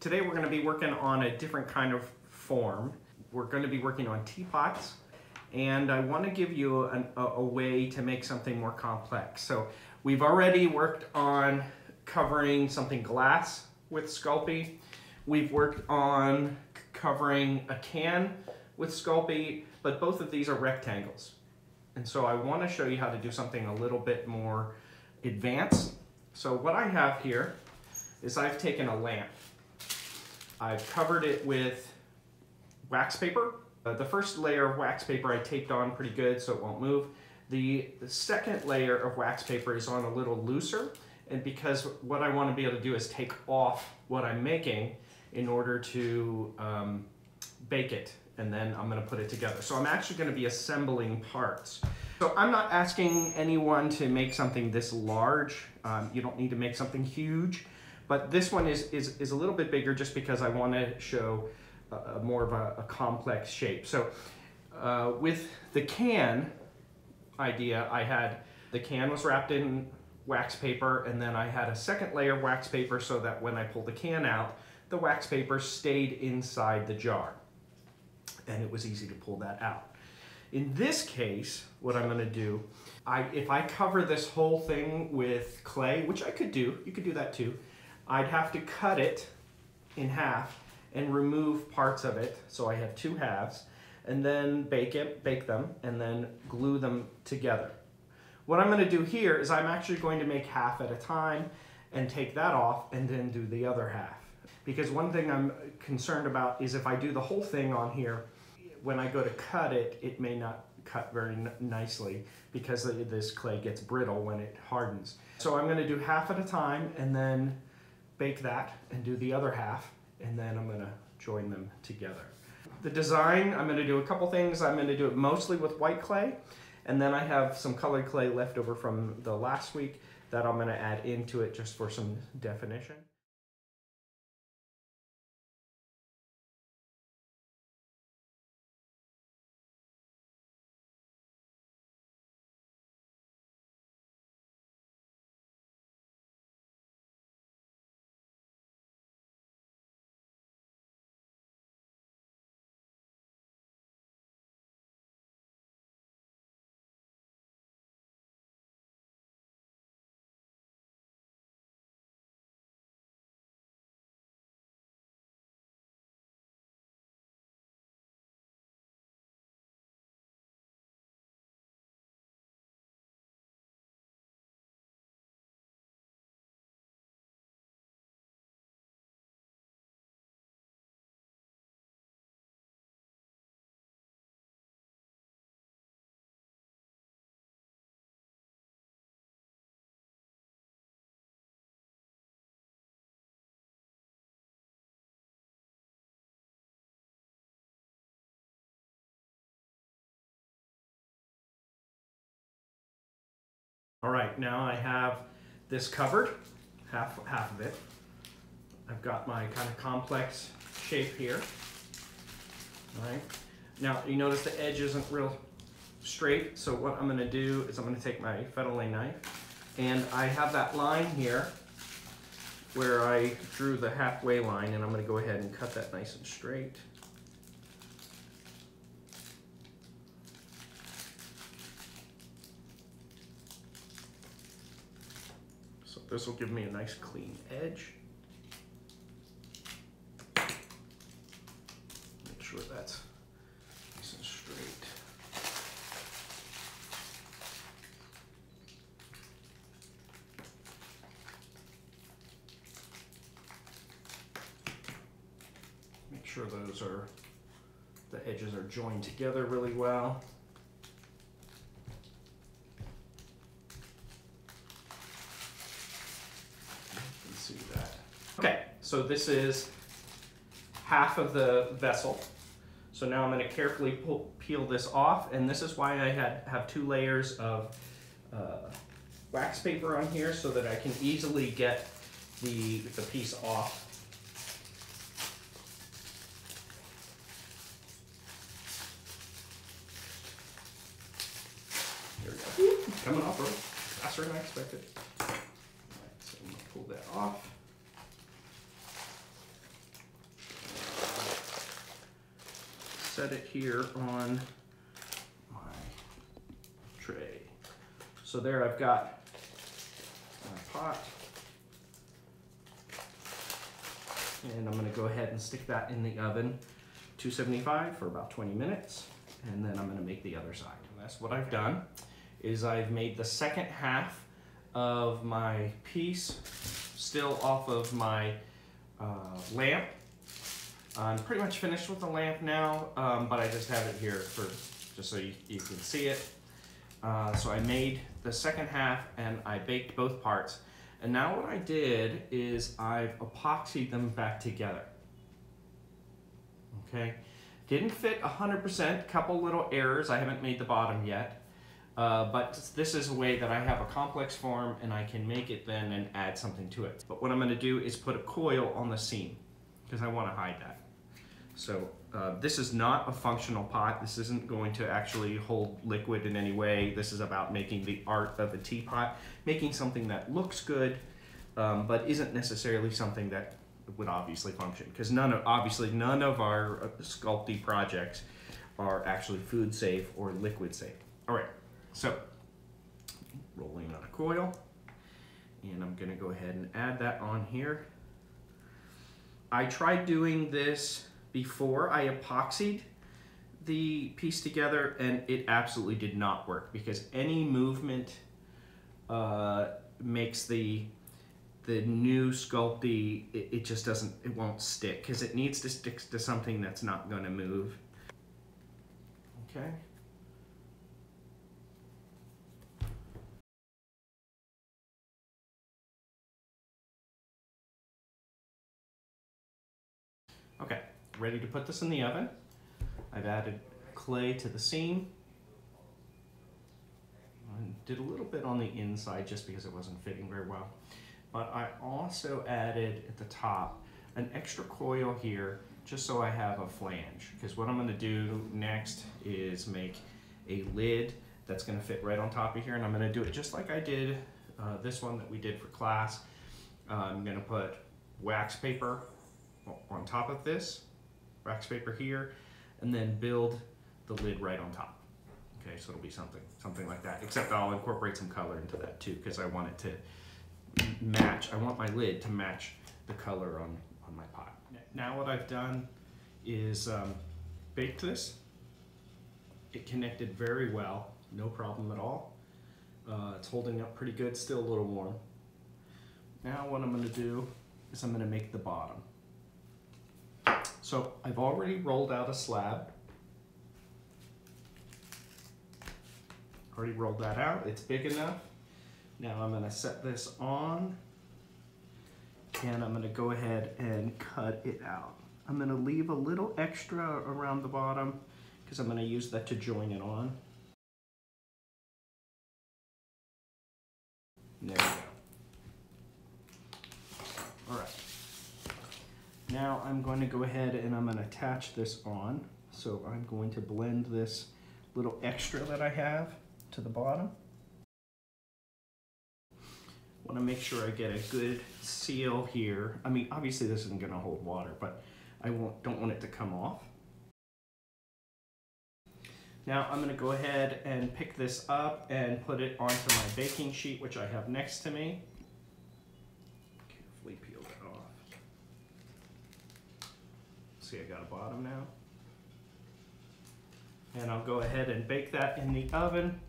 Today we're going to be working on a different kind of form. We're going to be working on teapots, and I want to give you a way to make something more complex. So we've already worked on covering something glass with Sculpey. We've worked on covering a can with Sculpey, but both of these are rectangles. And so I want to show you how to do something a little bit more advanced. So what I have here is I've taken a lamp. I've covered it with wax paper. The first layer of wax paper I taped on pretty good so it won't move. The second layer of wax paper is on a little looser, and because what I want to be able to do is take off what I'm making in order to bake it, and then I'm going to put it together. So I'm actually going to be assembling parts. So I'm not asking anyone to make something this large. You don't need to make something huge. But this one is a little bit bigger just because I want to show more of a complex shape. So with the can idea, I had the can was wrapped in wax paper, and then I had a second layer of wax paper so that when I pulled the can out, the wax paper stayed inside the jar, and it was easy to pull that out. In this case, what I'm going to do, if I cover this whole thing with clay, which I could do, you could do that too, I'd have to cut it in half and remove parts of it, so I have two halves, and then bake them, and then glue them together. What I'm going to do here is I'm actually going to make half at a time and take that off and then do the other half. Because one thing I'm concerned about is if I do the whole thing on here, when I go to cut it, it may not cut very nicely because this clay gets brittle when it hardens. So I'm going to do half at a time and then bake that and do the other half, and then I'm going to join them together. The design, I'm going to do a couple things. I'm going to do it mostly with white clay, and then I have some colored clay left over from the last week that I'm going to add into it just for some definition. All right, now I have this covered, half of it. I've got my kind of complex shape here. All right. Now you notice the edge isn't real straight, so what I'm going to do is I'm going to take my fettling knife, and I have that line here where I drew the halfway line, and I'm going to go ahead and cut that nice and straight. So this will give me a nice clean edge. Make sure that's nice and straight. Make sure the edges are joined together really well. See that. Okay, so this is half of the vessel. So now I'm going to carefully peel this off, and this is why I have two layers of wax paper on here so that I can easily get the piece off. There we go. Coming off right faster than I expected. All right, so I'm going to pull that off. set it here on my tray. So there I've got my pot. And I'm going to go ahead and stick that in the oven, 275 for about 20 minutes. And then I'm going to make the other side. And that's what I've done, is I've made the second half of my piece still off of my lamp. I'm pretty much finished with the lamp now, but I just have it here for just so you can see it. So I made the second half and I baked both parts. And now what I did is I've epoxied them back together. Okay, didn't fit 100%, couple little errors. I haven't made the bottom yet, but this is a way that I have a complex form and I can make it then and add something to it. But what I'm going to do is put a coil on the seam because I want to hide that. So this is not a functional pot. This isn't going to actually hold liquid in any way. This is about making the art of a teapot, making something that looks good, but isn't necessarily something that would obviously function. Because obviously none of our Sculpey projects are actually food safe or liquid safe. All right, so rolling on a coil, and I'm gonna go ahead and add that on here. I tried doing this before I epoxied the piece together, and it absolutely did not work because any movement makes the new Sculpey, it just doesn't, it won't stick because it needs to stick to something that's not going to move. Okay. Okay, ready to put this in the oven. I've added clay to the seam. I did a little bit on the inside just because it wasn't fitting very well. But I also added at the top an extra coil here just so I have a flange. Because what I'm going to do next is make a lid that's going to fit right on top of here. And I'm going to do it just like I did this one that we did for class. I'm going to put wax paper on top of this, wax paper here, and then build the lid right on top. Okay, so it'll be something like that, except I'll incorporate some color into that too, because I want it to match. I want my lid to match the color on my pot. Now what I've done is baked this. It connected very well, no problem at all. It's holding up pretty good, still a little warm. Now what I'm going to do is I'm going to make the bottom. So I've already rolled out a slab. Already rolled that out, it's big enough. Now I'm going to set this on and I'm going to go ahead and cut it out. I'm going to leave a little extra around the bottom because I'm going to use that to join it on. There we go. All right. Now I'm going to go ahead and I'm going to attach this on. So I'm going to blend this little extra that I have to the bottom. Want to make sure I get a good seal here. I mean, obviously this isn't going to hold water, but I don't want it to come off. Now I'm going to go ahead and pick this up and put it onto my baking sheet, which I have next to me. Carefully peel that off. See, I got a bottom now. And I'll go ahead and bake that in the oven.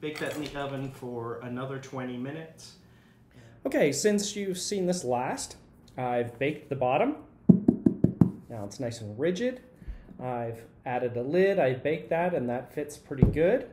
Bake that in the oven for another 20 minutes. Okay, since you've seen this last, I've baked the bottom. Now it's nice and rigid. I've added a lid, I baked that, and that fits pretty good.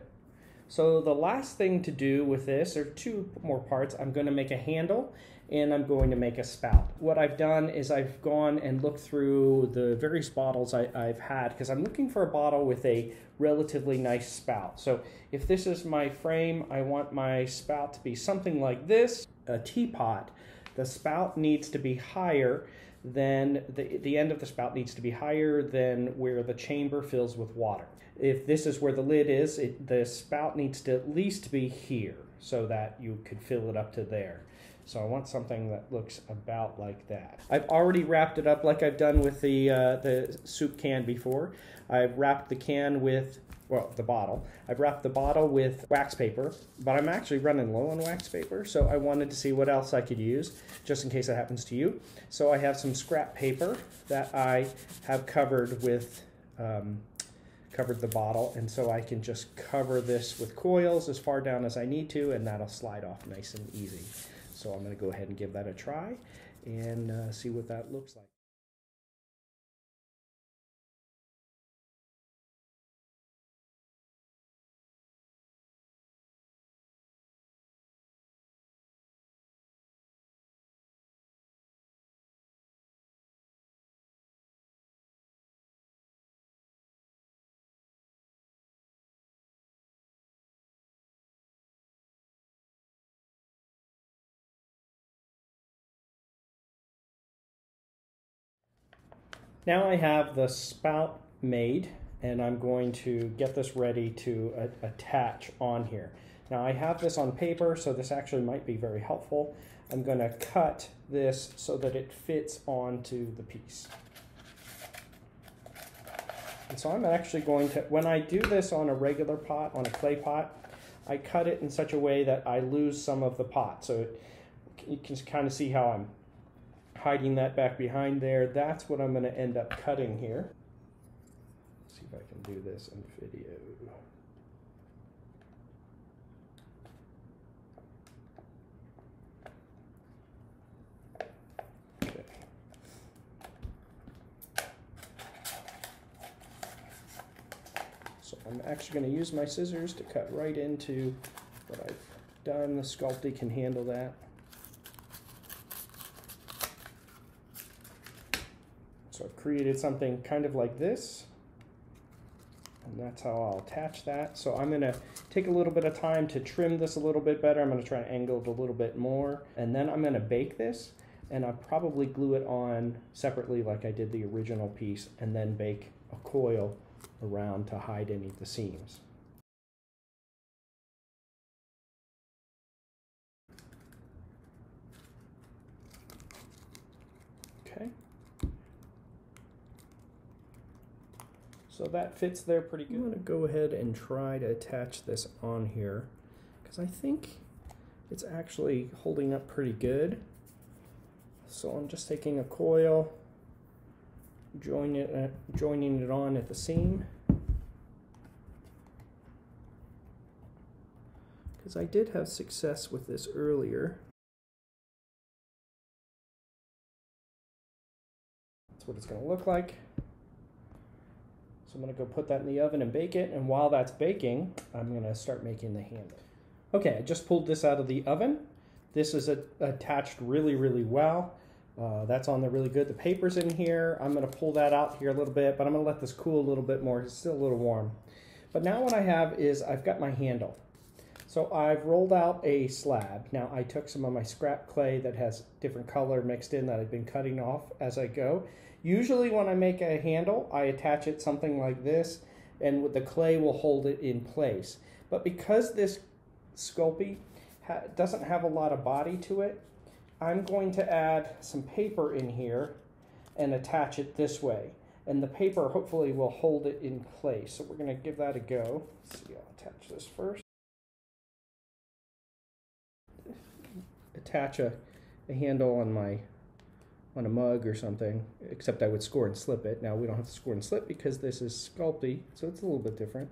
So the last thing to do with this, or two more parts, I'm going to make a handle and I'm going to make a spout. What I've done is I've gone and looked through the various bottles I've had because I'm looking for a bottle with a relatively nice spout. So if this is my frame, I want my spout to be something like this. A teapot, the spout needs to be higher than the end of the spout needs to be higher than where the chamber fills with water. If this is where the lid is, the spout needs to at least be here so that you could fill it up to there. So I want something that looks about like that. I've already wrapped it up like I've done with the soup can before. I've wrapped the can with, well, the bottle. I've wrapped the bottle with wax paper, but I'm actually running low on wax paper, so I wanted to see what else I could use, just in case it happens to you. So I have some scrap paper that I have covered with, covered the bottle, and so I can just cover this with coils as far down as I need to, and that'll slide off nice and easy. So I'm going to go ahead and give that a try and see what that looks like. Now I have the spout made, and I'm going to get this ready to attach on here. Now I have this on paper, so this actually might be very helpful. I'm going to cut this so that it fits onto the piece. And so I'm actually going to, when I do this on a regular pot, on a clay pot, I cut it in such a way that I lose some of the pot. So you can kind of see how I'm hiding that back behind there. That's what I'm going to end up cutting here. Let's see if I can do this in video. Okay. So I'm actually going to use my scissors to cut right into what I've done. The Sculpey can handle that. So I've created something kind of like this, and that's how I'll attach that. So I'm going to take a little bit of time to trim this a little bit better. I'm going to try and angle it a little bit more, and then I'm going to bake this, and I'll probably glue it on separately like I did the original piece, and then bake a coil around to hide any of the seams. Okay. So that fits there pretty good. I'm going to go ahead and try to attach this on here because I think it's actually holding up pretty good. So I'm just taking a coil, joining it on at the seam, because I did have success with this earlier. That's what it's going to look like. So I'm going to go put that in the oven and bake it, and while that's baking, I'm going to start making the handle. Okay, I just pulled this out of the oven. This is attached really, really well. That's on there really good. The paper's in here. I'm going to pull that out here a little bit, but I'm going to let this cool a little bit more. It's still a little warm. But now what I have is I've got my handle. So I've rolled out a slab. Now I took some of my scrap clay that has different color mixed in that I've been cutting off as I go. Usually when I make a handle, I attach it something like this, and with the clay will hold it in place. But because this Sculpey doesn't have a lot of body to it, I'm going to add some paper in here and attach it this way. And the paper hopefully will hold it in place. So we're going to give that a go. Let's see, I'll attach this first. Attach a handle on a mug or something, except I would score and slip it. Now we don't have to score and slip because this is Sculpey, so it's a little bit different.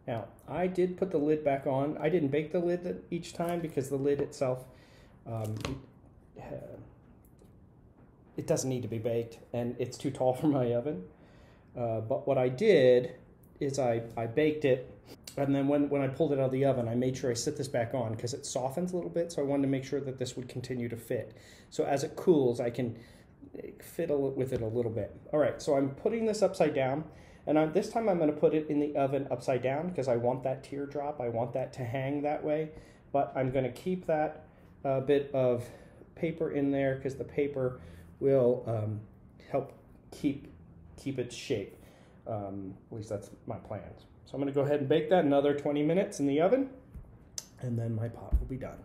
Now, I did put the lid back on. I didn't bake the lid each time because the lid itself, it doesn't need to be baked, and it's too tall for my oven. But what I did is I baked it, and then when I pulled it out of the oven, I made sure I set this back on because it softens a little bit, so I wanted to make sure that this would continue to fit. So as it cools, I can fiddle with it a little bit. All right, so I'm putting this upside down. And this time I'm going to put it in the oven upside down because I want that teardrop. I want that to hang that way. But I'm going to keep that bit of paper in there because the paper will help keep its shape. At least that's my plans. So I'm going to go ahead and bake that another 20 minutes in the oven, and then my pot will be done.